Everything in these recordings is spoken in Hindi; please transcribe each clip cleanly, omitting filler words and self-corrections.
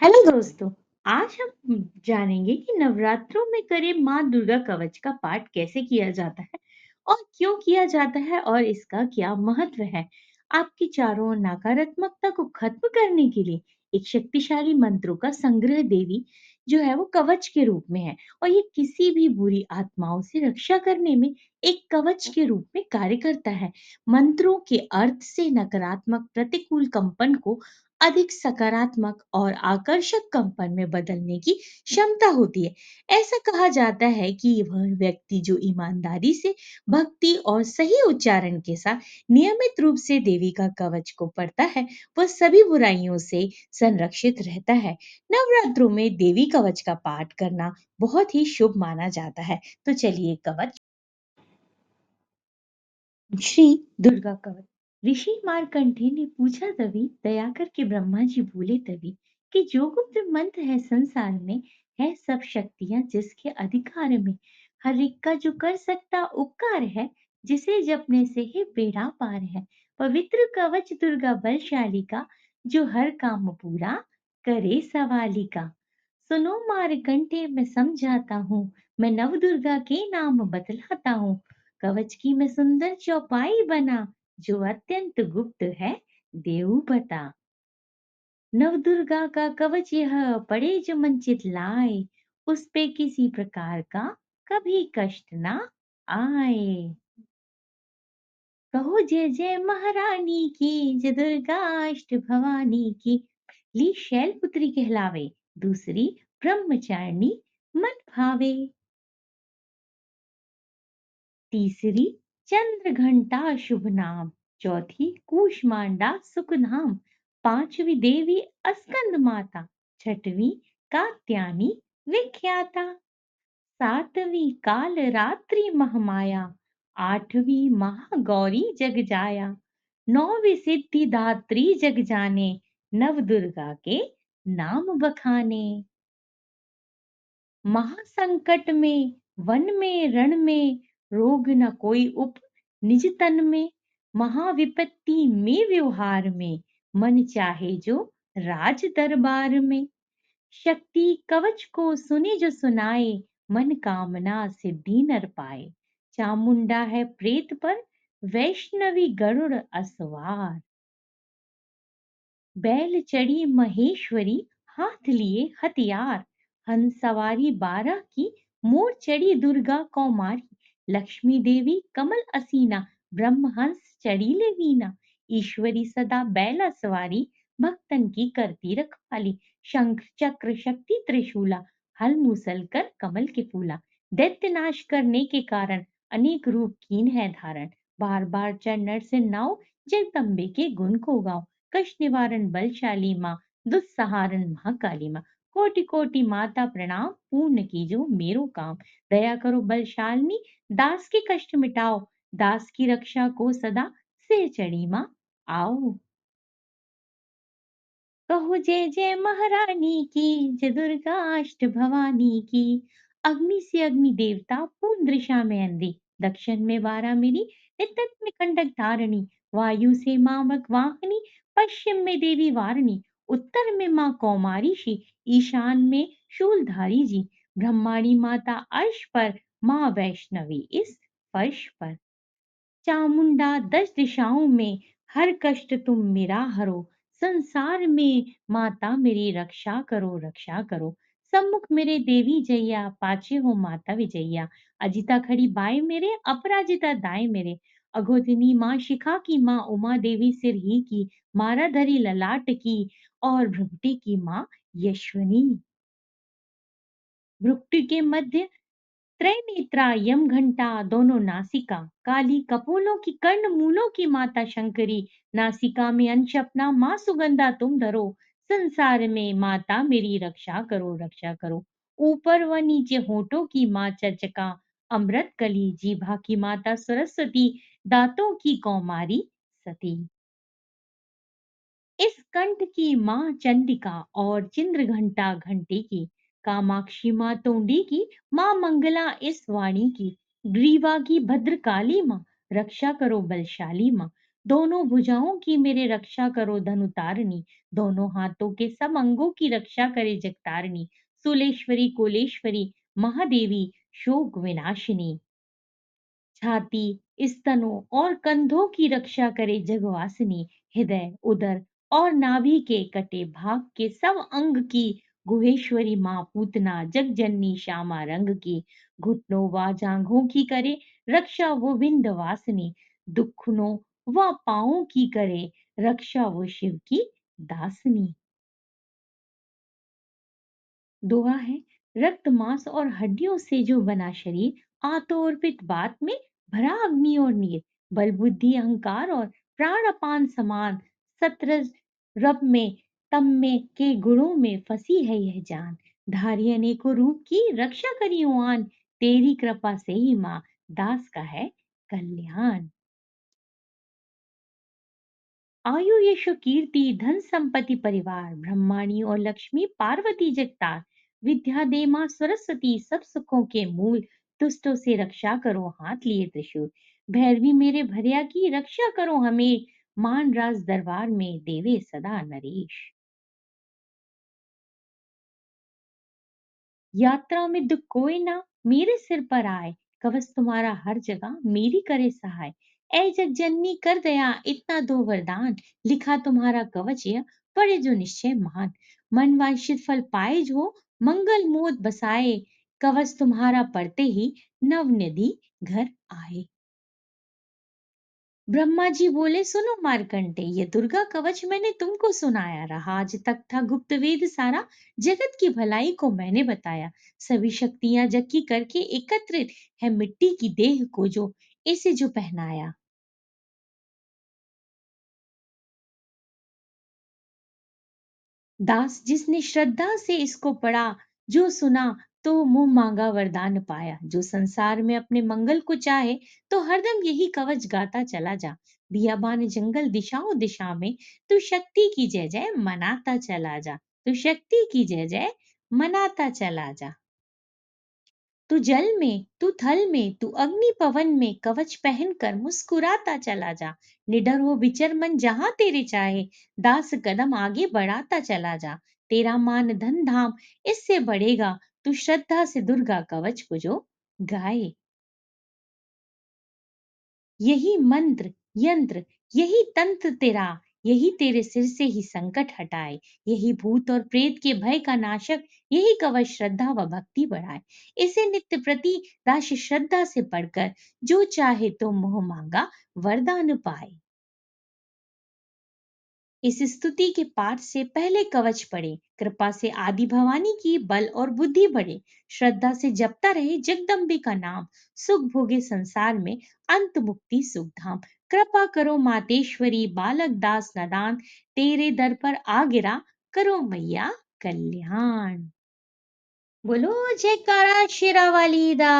हेलो दोस्तों। आज हम जानेंगे कि नवरात्रों में करे माँ दुर्गा कवच का पाठ कैसे किया जाता है और क्यों किया जाता है और इसका क्या महत्व है। आपकी चारों ओर नकारात्मकता को खत्म करने के लिए एक शक्तिशाली मंत्रों का संग्रह देवी जो है वो कवच के रूप में है और ये किसी भी बुरी आत्माओं से रक्षा करने में एक कवच के रूप में कार्य करता है। मंत्रों के अर्थ से नकारात्मक प्रतिकूल कंपन को अधिक सकारात्मक और आकर्षक कंपन में बदलने की क्षमता होती है। ऐसा कहा जाता है कि वह व्यक्ति जो ईमानदारी से भक्ति और सही उच्चारण के साथ नियमित रूप से देवी का कवच को पढ़ता है, वह सभी बुराइयों से संरक्षित रहता है। नवरात्रों में देवी कवच का पाठ करना बहुत ही शुभ माना जाता है। तो चलिए कवच श्री दुर्गा कवच। ऋषि मार्कंडेय ने पूछा तभी दया करके ब्रह्मा जी बोले तभी कि जो गुप्त मंत्र है संसार में है सब शक्तियां जिसके अधिकार में, हर एक का जो कर सकता उपकार है, जिसे जपने से ही बेड़ा पार है। पवित्र कवच दुर्गा बलशाली का जो हर काम पूरा करे सवाली का। सुनो मार्कंडेय मैं समझाता हूँ, मैं नव दुर्गा के नाम बतलाता हूँ। कवच की में सुंदर चौपाई बना, जो अत्यंत गुप्त है देव बता। नवदुर्गा का कवच यह पड़े जो मन चितलाए, उस पे किसी प्रकार का कभी कष्ट ना आए। कहो जय जय महारानी की, जय दुर्गा अष्ट भवानी की। ली शैलपुत्री कहलावे, दूसरी ब्रह्मचारिणी मन भावे। तीसरी चंद्र घंटा शुभ नाम, चौथी कूष्मांडा सुख नाम, पांचवी देवी अस्कंद माता, छठवीं कात्यायनी विख्याता, सातवीं काल रात्रि महामाया, आठवीं महागौरी जग जाया, नौवीं सिद्धिदात्री जग जाने, नव दुर्गा के नाम बखाने। महासंकट में वन में रण में, रोग न कोई उप निज तन में, महाविपत्ति में व्यवहार में, मन चाहे जो राज दरबार में। शक्ति कवच को सुने जो सुनाए, मन कामना सिद्धि नर पाए। चामुंडा है प्रेत पर, वैष्णवी गरुड़ असवार। बैल चढ़ी महेश्वरी, हाथ लिए हथियार। हंस सवारी 12 की, मोर चढ़ी दुर्गा कौमारी। लक्ष्मी देवी कमल असीना, ब्रह्म हंस चढ़ी ले वीना। ईश्वरी सदा बैला सवारी, भक्तन की करती रखवाली। शंख चक्र शक्ति त्रिशूला, हल मूसल कर कमल के फूला। दैत्य नाश करने के कारण, अनेक रूप कीन है धारण। बार बार चढ़ से नाव, जगदम्बे के गुण को गाओ। कष्ट निवारण बलशाली माँ, दुस्सहारण महाकाली माँ। कोटि कोटि माता प्रणाम, पूर्ण कीजो मेरो काम। दया करो बलशालिनी, दास के कष्ट मिटाओ। दास की रक्षा को सदा सिर चढ़ी माँ आओ। कहो जय जय महारानी की, जय दुर्गा अष्ट भवानी की। अग्नि से अग्नि देवता, पूर्ण दिशा में अंधी। दक्षिण में वारा मेरी, नित्य में कंडक धारणी। वायु से मामक वाहनी, पश्चिम में देवी वारिणी। उत्तर में माँ कौमारी शी, ईशान में शूलधारी जी। ब्रह्माणी माता अर्श पर, माँ वैष्णवी इस फर्श पर। चामुंडा 10 दिशाओं में, हर कष्ट तुम मेरा हरो। संसार में माता मेरी रक्षा करो रक्षा करो। सम्मुख मेरे देवी जैया, पाछे हो माता विजैया। अजिता खड़ी बाएं मेरे, अपराजिता दाएं मेरे। अघोरिनी माँ शिखा की माँ, उमा देवी सिर ही की। माराधरी ललाट की, और भ्रुकुटी की माँ यशवनी। भ्रुकुटी के मध्य त्रैनेत्रा, यम घंटा दोनों नासिका। काली कपोलों की, कर्ण मूलों की माता शंकरी। नासिका में अंश अपना, माँ सुगंधा तुम धरो। संसार में माता मेरी रक्षा करो रक्षा करो। ऊपर व नीचे होठों की माँ चर्चका। अमृत कली जीभा की माता सरस्वती। दांतों की कौमारी सती। इस कंठ की माँ चंडिका, और चिंद्र घंटा घंटी की। कामाक्षी माँ तोंडी की, माँ मंगला इस वाणी की। ग्रीवा की भद्रकाली माँ, रक्षा करो बलशाली माँ। दोनों भुजाओं की मेरे रक्षा करो धनुतारिणी, दोनों हाथों के सब अंगों की रक्षा करे जगतारिणी, सूलेश्वरी, कोलेश्वरी, महादेवी, शोक विनाशिनी। छाती, स्तनों और कंधों की रक्षा करे जगवासिनी, हृदय, उदर और नाभि के कटे भाग के सब अंग की गुहेश्वरी माँ पूतना जगजननी श्यामा रंग की, घुटनों व जांघों की करे रक्षा वो विंध्यवासिनी, दुखनों व पाँवों की करे रक्षा वो शिव की दासिनी। दोहा है, रक्त मांस और हड्डियों से जो बना शरीर आतो और पित्त बात में भरा अग्नि और नीर, बल बुद्धि अहंकार और प्राण अपान समान, सत्रज रब में तम में के गुणों में फंसी है यह जान, धारी अनेकों रूप की रक्षा करी आन, तेरी कृपा से ही माँ दास का है कल्याण। आयु यशो कीर्ति धन संपत्ति परिवार ब्रह्माणी और लक्ष्मी पार्वती जगतार, विद्या दे मां सरस्वती सब सुखों के मूल, दुष्टों से रक्षा करो हाथ लिए त्रिशूल, भैरवी मेरे भरिया की रक्षा करो हमें, मान राज दरबार में देवे सदा नरेश। यात्रा में दुख कोई ना मेरे सिर पर आए, कवच तुम्हारा हर जगह मेरी करे सहाय, ऐ जग जननी कर दया इतना दो वरदान, लिखा तुम्हारा कवच यह पढ़े जो निश्चय महान, मन वांछित फल पाए जो मंगल मोद बसाए, कवच तुम्हारा पढ़ते ही नव निधि घर आए। ब्रह्मा जी बोले सुनो मार्कंडे, ये दुर्गा कवच मैंने तुमको सुनाया, रहा आज तक था गुप्त वेद सारा, जगत की भलाई को मैंने बताया, सभी शक्तियां जग की करके एकत्रित है मिट्टी की देह को जो इसे जो पहनाया। दास जिसने श्रद्धा से इसको पढ़ा, जो सुना तो मुंह मांगा वरदान पाया, जो संसार में अपने मंगल को चाहे तो हरदम यही कवच गाता चला जा, बियाबान जंगल दिशाओं दिशा में तू शक्ति की जय जय मनाता चला जा, तू शक्ति की जय जय मनाता चला जा। तू जल में, तू थल में, तू अग्नि पवन में कवच पहन कर मुस्कुराता चला जा, निडर हो विचर मन जहां तेरे चाहे, दास कदम आगे बढ़ाता चला जा, तेरा मान धन धाम इससे बढ़ेगा, तू श्रद्धा से दुर्गा कवच को जो गाए। यही मंत्र यंत्र यही तंत्र तेरा, यही तेरे सिर से ही संकट हटाए, यही भूत और प्रेत के भय का नाशक, यही कवच श्रद्धा व भक्ति बढ़ाए, इसे नित्य प्रति राशि श्रद्धा से पढ़कर जो चाहे तो मोह मांगा वरदान पाए। इस स्तुति के पाठ से पहले कवच पढ़े, कृपा से आदि भवानी की बल और बुद्धि बढ़े, श्रद्धा से जपता रहे जगदम्बे का नाम, सुख भोगे संसार में अंत मुक्ति सुख धाम, कृपा करो मातेश्वरी बालक दास नदान, तेरे दर पर आ गिरा करो मैया कल्याण। बोलो जयकारा शेरा वाली दा।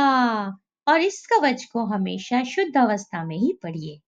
और इस कवच को हमेशा शुद्ध अवस्था में ही पढ़िए।